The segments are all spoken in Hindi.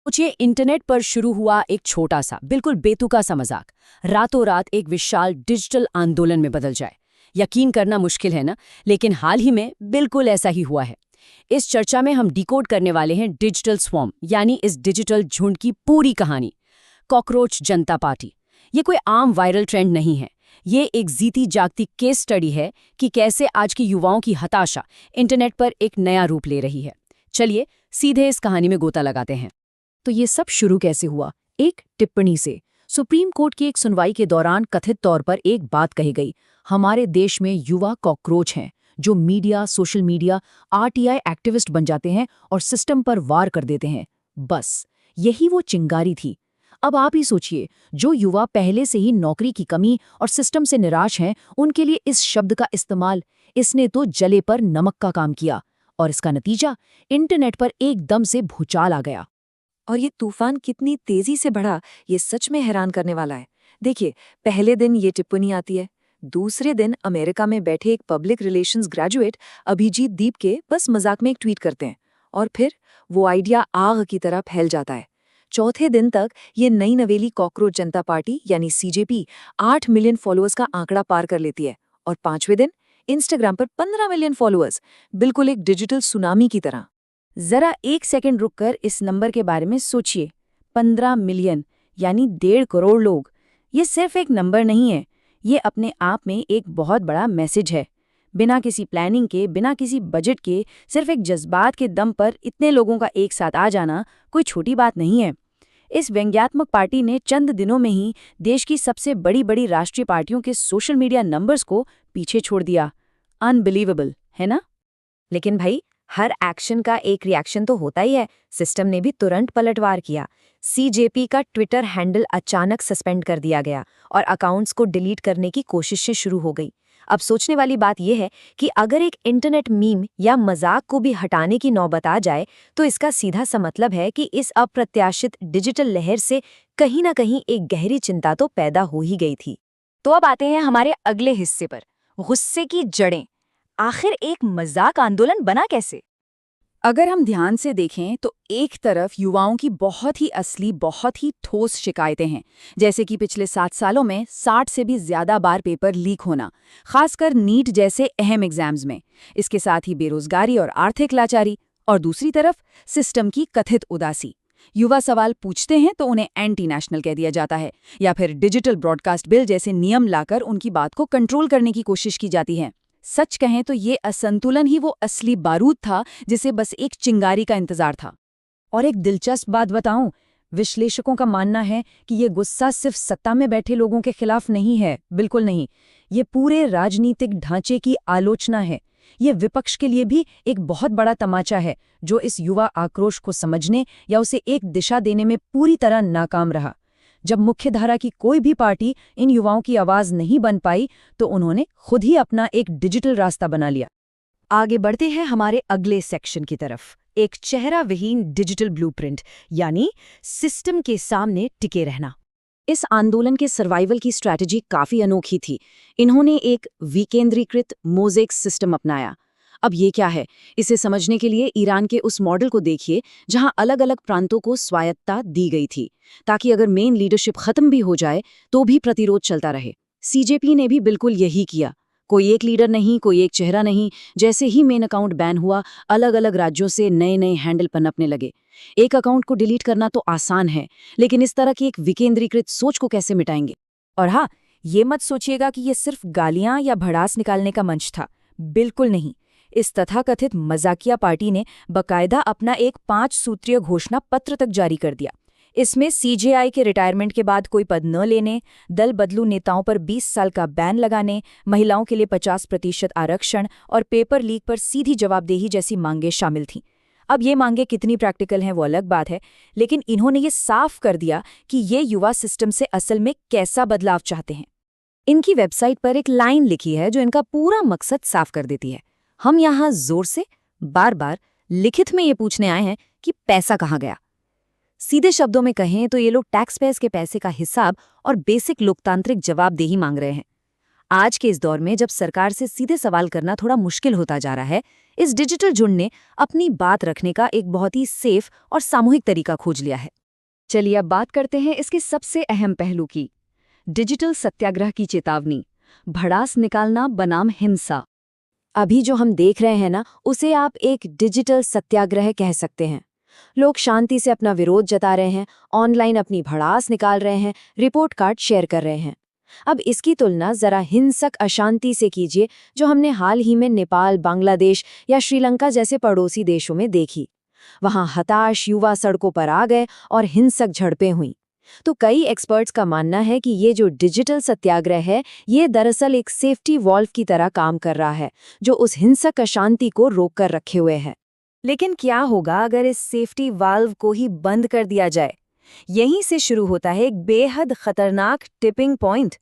सोचिए, इंटरनेट पर शुरू हुआ एक छोटा सा बिल्कुल बेतुका सा मजाक रातों रात एक विशाल डिजिटल आंदोलन में बदल जाए। यकीन करना मुश्किल है ना, लेकिन हाल ही में बिल्कुल ऐसा ही हुआ है। इस चर्चा में हम डिकोड करने वाले हैं डिजिटल स्वॉर्म, यानी इस डिजिटल झुंड की पूरी कहानी। कॉकरोच जनता पार्टी ये कोई आम वायरल ट्रेंड नहीं है। ये एक जीती जागती केस स्टडी है कि कैसे आज की युवाओं की हताशा इंटरनेट पर एक नया रूप ले रही है। चलिए सीधे इस कहानी में गोता लगाते हैं। तो ये सब शुरू कैसे हुआ? एक टिप्पणी से। सुप्रीम कोर्ट की एक सुनवाई के दौरान कथित तौर पर एक बात कही गई, हमारे देश में युवा कॉकरोच हैं जो media, social media, RTI activist बन जाते हैं और सिस्टम पर वार कर देते हैं। बस यही वो चिंगारी थी। अब आप ही सोचिए, जो युवा पहले से ही नौकरी की कमी और सिस्टम से निराश हैं, उनके लिए इस शब्द का इस्तेमाल, इसने तो जले पर नमक का काम किया। और इसका नतीजा, इंटरनेट पर एकदम से भूचाल आ गया। और ये तूफान कितनी तेजी से बढ़ा, ये सच में हैरान करने वाला है। देखिए, पहले दिन ये टिप्पणी आती है, दूसरे दिन अमेरिका में बैठे एक पब्लिक रिलेशंस ग्रेजुएट अभिजीत दीप के बस मजाक में एक ट्वीट करते हैं, और फिर वो आइडिया आग की तरह फैल जाता है। चौथे दिन तक ये नई नवेली कॉकरोच जनता पार्टी यानी सीजेपी 8 मिलियन फॉलोअर्स का आंकड़ा पार कर लेती है, और पांचवें दिन इंस्टाग्राम पर 15 मिलियन फॉलोअर्स, बिल्कुल एक डिजिटल सुनामी की तरह। जरा एक सेकंड रुककर इस नंबर के बारे में सोचिए। 15 मिलियन यानी 1.5 करोड़ लोग। ये सिर्फ एक नंबर नहीं है, ये अपने आप में एक बहुत बड़ा मैसेज है। बिना किसी प्लानिंग के, बिना किसी बजट के, सिर्फ एक जज्बात के दम पर इतने लोगों का एक साथ आ जाना कोई छोटी बात नहीं है। इस व्यंग्यात्मक पार्टी ने चंद दिनों में ही देश की सबसे बड़ी बड़ी राष्ट्रीय पार्टियों के सोशल मीडिया नंबर्स को पीछे छोड़ दिया। अनबिलीवेबल है ना? लेकिन भाई, हर एक्शन का एक रिएक्शन तो होता ही है। सिस्टम ने भी तुरंत पलटवार किया। सीजेपी का ट्विटर हैंडल अचानक सस्पेंड कर दिया गया और अकाउंट्स को डिलीट करने की कोशिशें शुरू हो गई। अब सोचने वाली बात यह है कि अगर एक इंटरनेट मीम या मजाक को भी हटाने की नौबत आ जाए, तो इसका सीधा सा मतलब है कि इस अप्रत्याशित डिजिटल लहर से कहीं ना कहीं एक गहरी चिंता तो पैदा हो ही गई थी। तो अब आते हैं हमारे अगले हिस्से पर, गुस्से की जड़ें। आखिर एक मजाक आंदोलन बना कैसे? अगर हम ध्यान से देखें तो एक तरफ युवाओं की बहुत ही असली, बहुत ही ठोस शिकायतें हैं, जैसे कि पिछले 7 सालों में 60 से भी ज्यादा बार पेपर लीक होना, खासकर नीट जैसे अहम एग्जाम्स में। इसके साथ ही बेरोजगारी और आर्थिक लाचारी। और दूसरी तरफ सिस्टम की कथित उदासी। युवा सवाल पूछते हैं तो उन्हें एंटी नेशनल कह दिया जाता है, या फिर डिजिटल ब्रॉडकास्ट बिल जैसे नियम लाकर उनकी बात को कंट्रोल करने की कोशिश की जाती है। सच कहें तो ये असंतुलन ही वो असली बारूद था, जिसे बस एक चिंगारी का इंतजार था। और एक दिलचस्प बात बताऊं, विश्लेषकों का मानना है कि ये गुस्सा सिर्फ सत्ता में बैठे लोगों के खिलाफ नहीं है, बिल्कुल नहीं। ये पूरे राजनीतिक ढांचे की आलोचना है। ये विपक्ष के लिए भी एक बहुत बड़ा तमाचा है, जो इस युवा आक्रोश को समझने या उसे एक दिशा देने में पूरी तरह नाकाम रहा। जब मुख्यधारा की कोई भी पार्टी इन युवाओं की आवाज नहीं बन पाई, तो उन्होंने खुद ही अपना एक डिजिटल रास्ता बना लिया। आगे बढ़ते हैं हमारे अगले सेक्शन की तरफ, एक चेहरा विहीन डिजिटल ब्लूप्रिंट, यानी सिस्टम के सामने टिके रहना। इस आंदोलन के सर्वाइवल की स्ट्रैटेजी काफी अनोखी थी। इन्होंने एक विकेंद्रीकृत मोज़ेक सिस्टम अपनाया। अब ये क्या है, इसे समझने के लिए ईरान के उस मॉडल को देखिए, जहां अलग-अलग प्रांतों को स्वायत्तता दी गई थी, ताकि अगर मेन लीडरशिप खत्म भी हो जाए तो भी प्रतिरोध चलता रहे। सीजेपी ने भी बिल्कुल यही किया। कोई एक लीडर नहीं, कोई एक चेहरा नहीं। जैसे ही मेन अकाउंट बैन हुआ, अलग-अलग राज्यों से नए-नए हैंडल पनपने लगे। एक अकाउंट को डिलीट करना तो आसान है, लेकिन इस तरह की एक विकेंद्रीकृत सोच को कैसे मिटाएंगे? और हाँ, ये मत सोचिएगा कि ये सिर्फ गालियां या भड़ास निकालने का मंच था। बिल्कुल नहीं। इस तथाकथित मजाकिया पार्टी ने बकायदा अपना एक 5 सूत्रीय घोषणा पत्र तक जारी कर दिया। इसमें सीजेआई के रिटायरमेंट के बाद कोई पद न लेने, दल बदलू नेताओं पर 20 साल का बैन लगाने, महिलाओं के लिए 50% आरक्षण और पेपर लीक पर सीधी जवाबदेही जैसी मांगें शामिल थीं। अब ये मांगें कितनी प्रैक्टिकल हैं वो अलग बात है, लेकिन इन्होंने ये साफ कर दिया कि ये युवा सिस्टम से असल में कैसा बदलाव चाहते हैं। इनकी वेबसाइट पर एक लाइन लिखी है जो इनका पूरा मकसद साफ कर देती है। हम यहाँ जोर से, बार बार, लिखित में ये पूछने आए हैं कि पैसा कहाँ गया। सीधे शब्दों में कहें तो ये लोग टैक्स पेयर्स के पैसे का हिसाब और बेसिक लोकतांत्रिक जवाबदेही मांग रहे हैं। आज के इस दौर में जब सरकार से सीधे सवाल करना थोड़ा मुश्किल होता जा रहा है, इस डिजिटल झुंड ने अपनी बात रखने का एक बहुत ही सेफ और सामूहिक तरीका खोज लिया है। चलिए अब बात करते हैं इसके सबसे अहम पहलू की, डिजिटल सत्याग्रह की चेतावनी, भड़ास निकालना बनाम हिंसा। अभी जो हम देख रहे हैं ना, उसे आप एक डिजिटल सत्याग्रह कह सकते हैं। लोग शांति से अपना विरोध जता रहे हैं, ऑनलाइन अपनी भड़ास निकाल रहे हैं, रिपोर्ट कार्ड शेयर कर रहे हैं। अब इसकी तुलना जरा हिंसक अशांति से कीजिए जो हमने हाल ही में नेपाल, बांग्लादेश या श्रीलंका जैसे पड़ोसी देशों में देखी। वहां हताश युवा सड़कों पर आ गए और हिंसक झड़पें हुईं। तो कई एक्सपर्ट्स का मानना है कि ये जो डिजिटल सत्याग्रह है, ये दरअसल एक सेफ्टी वॉल्व की तरह काम कर रहा है, जो उस हिंसक अशांति को रोक कर रखे हुए है। लेकिन क्या होगा अगर इस सेफ्टी वाल्व को ही बंद कर दिया जाए? यहीं से शुरू होता है एक बेहद खतरनाक टिपिंग पॉइंट।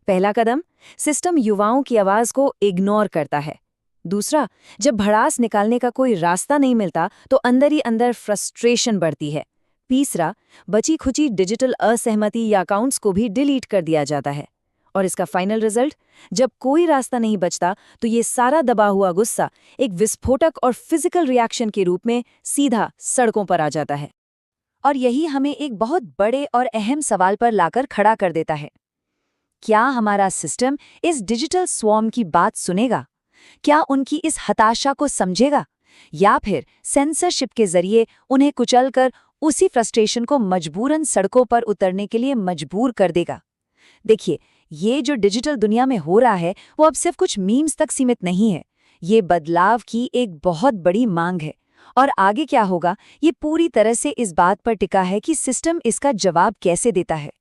पहला कदम, सिस्टम युवाओं की आवाज को इग्नोर करता है। दूसरा, जब भड़ास निकालने का कोई रास्ता नहीं मिलता तो अंदर ही अंदर फ्रस्ट्रेशन बढ़ती है। तीसरा, बची खुची डिजिटल असहमति या अकाउंट्स को भी डिलीट कर दिया जाता है। और इसका फाइनल रिजल्ट, जब कोई रास्ता नहीं बचता तो ये सारा दबा हुआ गुस्सा एक विस्फोटक और फिजिकल रिएक्शन के रूप में सीधा सड़कों पर आ जाता है। और यही हमें एक बहुत बड़े और अहम सवाल पर लाकर खड़ा कर देता है। क्या हमारा सिस्टम इस डिजिटल स्वॉर्म की बात सुनेगा? क्या उनकी इस हताशा को समझेगा? या फिर सेंसरशिप के जरिए उन्हें कुचलकर उसी फ्रस्ट्रेशन को मजबूरन सड़कों पर उतरने के लिए मजबूर कर देगा? देखिए, ये जो डिजिटल दुनिया में हो रहा है वो अब सिर्फ कुछ मीम्स तक सीमित नहीं है। ये बदलाव की एक बहुत बड़ी मांग है। और आगे क्या होगा, ये पूरी तरह से इस बात पर टिका है कि सिस्टम इसका जवाब कैसे देता है।